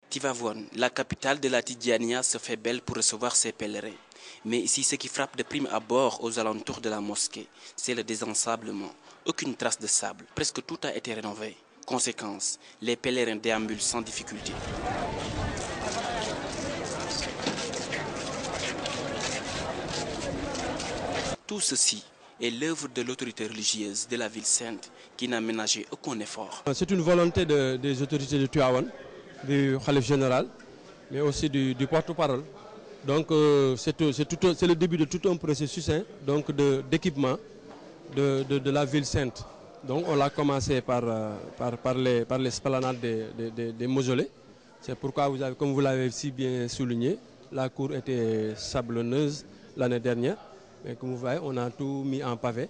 Tivaouane, la capitale de la Tidjania, se fait belle pour recevoir ses pèlerins. Mais ici, ce qui frappe de prime abord aux alentours de la mosquée, c'est le désensablement. Aucune trace de sable, presque tout a été rénové. Conséquence, les pèlerins déambulent sans difficulté. Tout ceci est l'œuvre de l'autorité religieuse de la ville sainte qui n'a ménagé aucun effort. C'est une volonté des autorités de Tivaouane, du Khalif général, mais aussi du porte-parole. Donc c'est le début de tout un processus d'équipement de la ville sainte. Donc on l'a commencé par l'esplanade des mausolées. C'est pourquoi, comme vous l'avez si bien souligné, la cour était sablonneuse l'année dernière. Mais comme vous voyez, on a tout mis en pavé.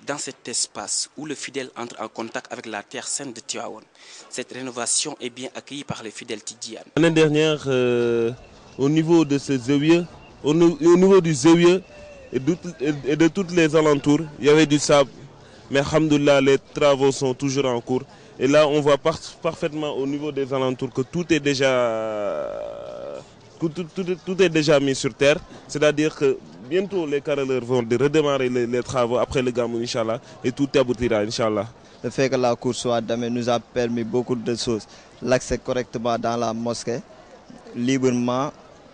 Dans cet espace où le fidèle entre en contact avec la terre sainte de Tivaouane, cette rénovation est bien accueillie par les fidèles tidjanes. L'année dernière, au niveau de ce zawiya, au niveau du zawiya et de tous les alentours, il y avait du sable. Mais alhamdoulilah, les travaux sont toujours en cours. Et là, on voit parfaitement au niveau des alentours que tout est déjà mis sur terre. C'est-à-dire que bientôt les carreleurs vont redémarrer les travaux après le Gamou, Inch'Allah, et tout aboutira, Inch'Allah. Le fait que la cour soit damée nous a permis beaucoup de choses. L'accès correctement dans la mosquée, librement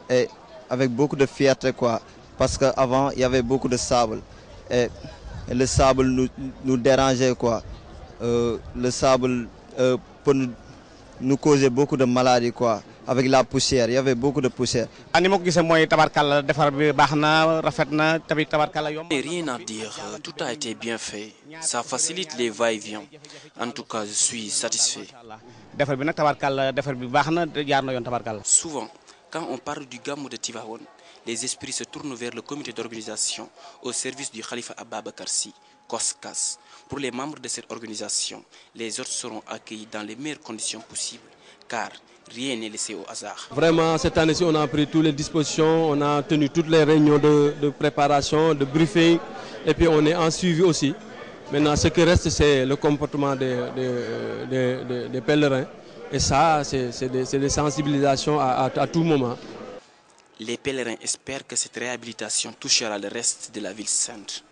et avec beaucoup de fierté, quoi. Parce qu'avant, il y avait beaucoup de sable. Et le sable nous dérangeait, quoi. Le sable peut nous causer beaucoup de maladies, quoi. Avec la poussière, il y avait beaucoup de poussière. Et rien à dire, tout a été bien fait. Ça facilite les va-et-vient. En tout cas, je suis satisfait. Souvent, quand on parle du Gamou de Tivaouane, les esprits se tournent vers le comité d'organisation au service du Khalifa Ababakar Sy, COSCAS. Pour les membres de cette organisation, les autres seront accueillis dans les meilleures conditions possibles, car rien n'est laissé au hasard. Vraiment, cette année-ci, on a pris toutes les dispositions, on a tenu toutes les réunions de préparation, de briefing, et puis on est en suivi aussi. Maintenant, ce qui reste, c'est le comportement des pèlerins. Et ça, c'est des sensibilisations à tout moment. Les pèlerins espèrent que cette réhabilitation touchera le reste de la ville sainte.